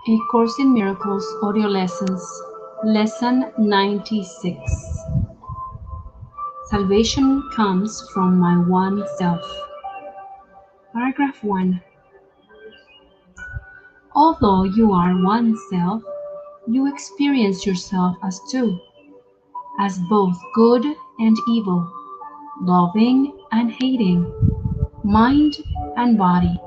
A Course in Miracles Audio Lessons, Lesson 96. Salvation comes from my one self. Paragraph 1. Although you are one self, you experience yourself as two, as both good and evil, loving and hating, mind and body.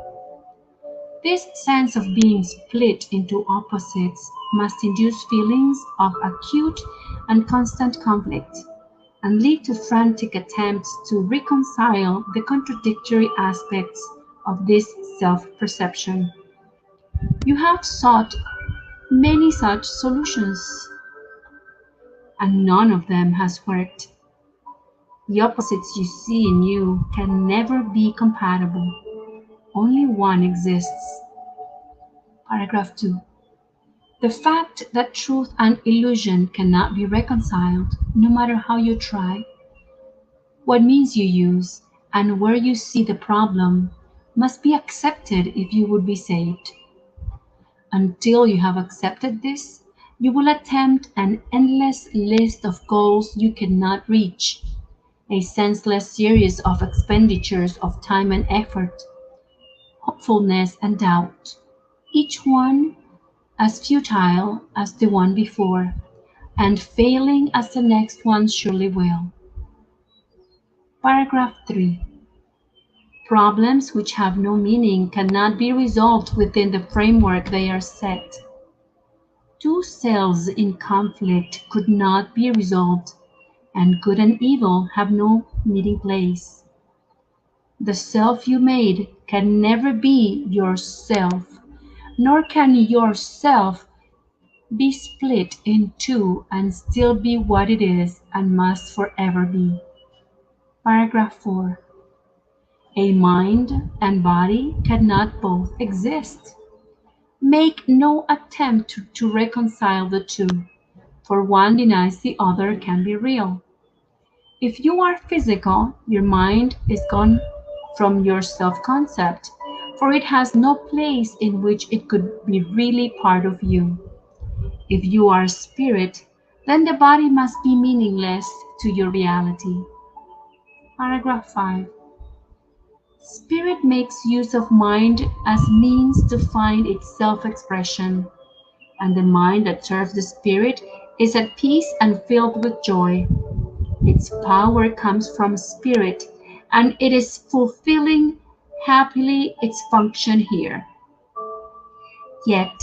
This sense of being split into opposites must induce feelings of acute and constant conflict, and lead to frantic attempts to reconcile the contradictory aspects of this self-perception. You have sought many such solutions, and none of them has worked. The opposites you see in you can never be compatible. Only one exists. Paragraph 2. The fact that truth and illusion cannot be reconciled, no matter how you try, what means you use, and where you see the problem, must be accepted if you would be saved. Until you have accepted this, you will attempt an endless list of goals you cannot reach, a senseless series of expenditures of time and effort, hopefulness and doubt, each one as futile as the one before, and failing as the next one surely will. Paragraph 3. Problems which have no meaning cannot be resolved within the framework they are set. Two selves in conflict could not be resolved, and good and evil have no meeting place. The self you made can never be yourself, nor can yourself be split in two and still be what it is and must forever be. Paragraph 4. A mind and body cannot both exist. Make no attempt to reconcile the two, for one denies the other can be real. If you are physical, your mind is gone from your self-concept, for it has no place in which it could be really part of you. If you are spirit, then the body must be meaningless to your reality. Paragraph 5. Spirit makes use of mind as means to find its self-expression, and the mind that serves the spirit is at peace and filled with joy. Its power comes from spirit, and it is fulfilling happily its function here. Yet,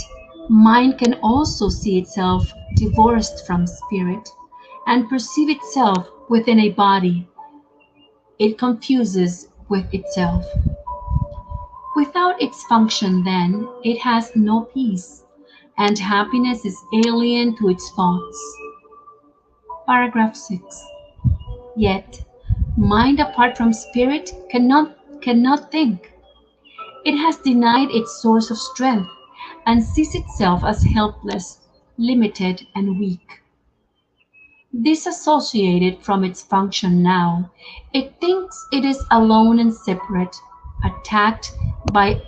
mind can also see itself divorced from spirit, and perceive itself within a body. It confuses with itself. Without its function, then, it has no peace, and happiness is alien to its thoughts. Paragraph 6. Yet, mind apart from spirit cannot think. It has denied its source of strength, and sees itself as helpless, limited, and weak. Disassociated from its function now, it thinks it is alone and separate, attacked by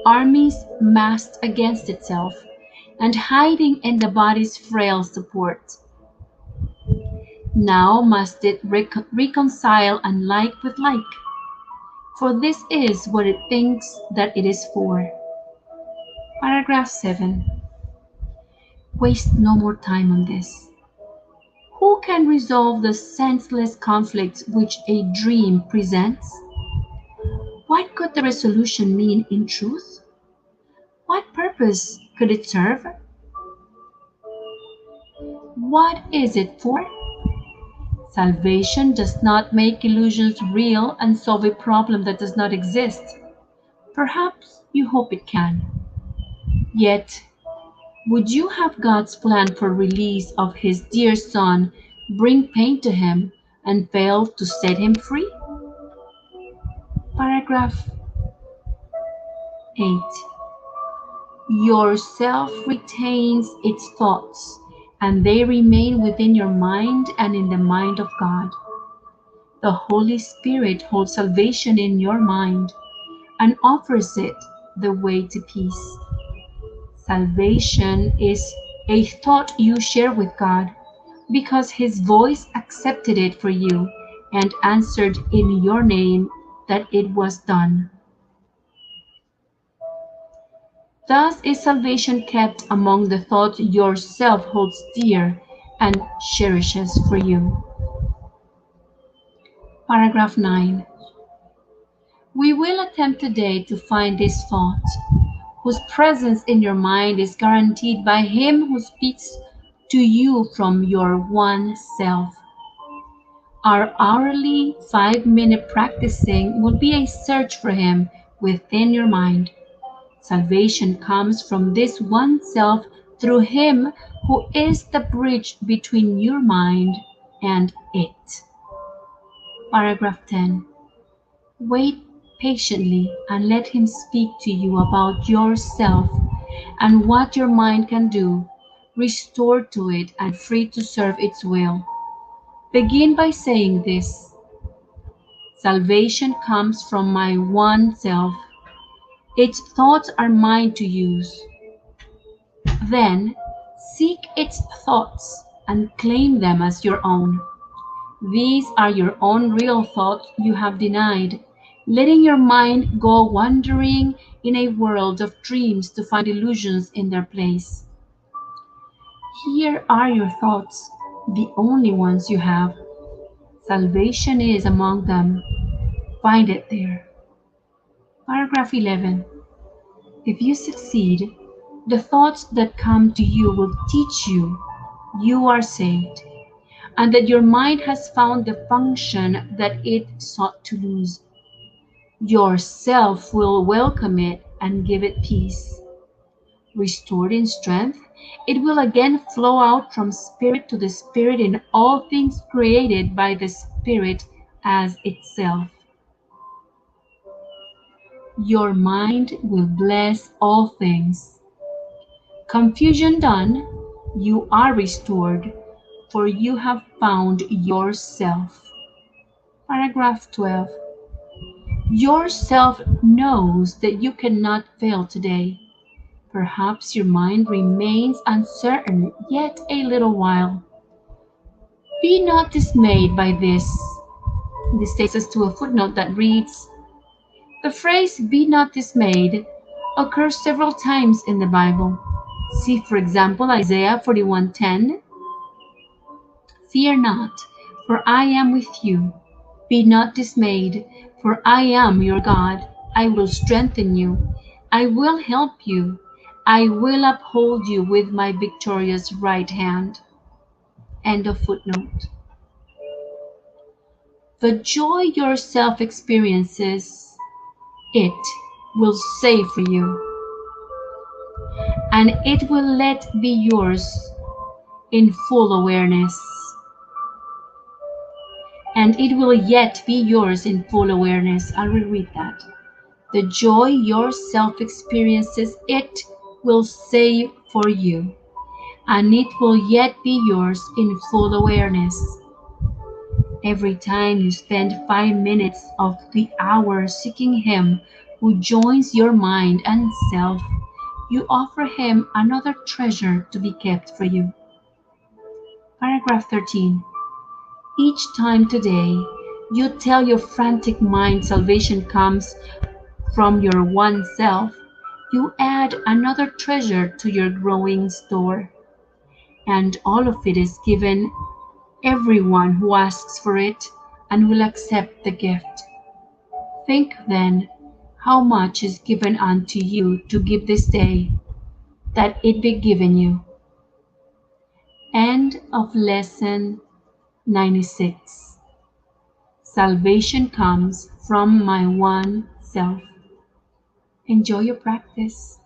armies massed against itself, and hiding in the body's frail support. Now must it reconcile unlike with like, for this is what it thinks that it is for. Paragraph 7. Waste no more time on this. Who can resolve the senseless conflicts which a dream presents? What could the resolution mean in truth? What purpose could it serve? What is it for? Salvation does not make illusions real and solve a problem that does not exist. Perhaps you hope it can. Yet, would you have God's plan for release of His dear Son bring pain to Him and fail to set Him free? Paragraph 8. Your self retains its thoughts, and they remain within your mind and in the mind of God. The Holy Spirit holds salvation in your mind and offers it the way to peace. Salvation is a thought you share with God because His voice accepted it for you and answered in your name that it was done. Thus is salvation kept among the thoughts yourself holds dear and cherishes for you. Paragraph 9. We will attempt today to find this thought, whose presence in your mind is guaranteed by Him who speaks to you from your one self. Our hourly 5-minute practicing will be a search for Him within your mind. Salvation comes from this one self through Him who is the bridge between your mind and it. Paragraph 10. Wait patiently and let Him speak to you about yourself and what your mind can do, restored to it and free to serve its will. Begin by saying this: Salvation comes from my one self. Its thoughts are mine to use. Then seek its thoughts and claim them as your own. These are your own real thoughts you have denied, letting your mind go wandering in a world of dreams to find illusions in their place. Here are your thoughts, the only ones you have. Salvation is among them. Find it there. Paragraph 11. If you succeed, the thoughts that come to you will teach you you are saved, and that your mind has found the function that it sought to lose. Yourself will welcome it and give it peace. Restored in strength, it will again flow out from spirit to the spirit in all things created by the Spirit as itself. Your mind will bless all things. Confusion done, you are restored, for you have found yourself. Paragraph 12. Yourself knows that you cannot fail today. Perhaps your mind remains uncertain yet a little while. Be not dismayed by this. This takes us to a footnote that reads, the phrase "be not dismayed" occurs several times in the Bible. See, for example, Isaiah 41:10. Fear not, for I am with you. Be not dismayed, for I am your God. I will strengthen you. I will help you. I will uphold you with my victorious right hand. End of footnote. The joy yourself experiences, it will save for you, and it will let be yours in full awareness. And it will yet be yours in full awareness. I'll reread that. The joy yourself experiences, it will save for you, and it will yet be yours in full awareness. Every time you spend 5 minutes of the hour seeking Him who joins your mind and self, you offer Him another treasure to be kept for you. Paragraph 13. Each time today you tell your frantic mind salvation comes from your one self, you add another treasure to your growing store, and all of it is given everyone who asks for it and will accept the gift. Think then how much is given unto you to give this day, that it be given you. End of lesson 96. Salvation comes from my one self. Enjoy your practice.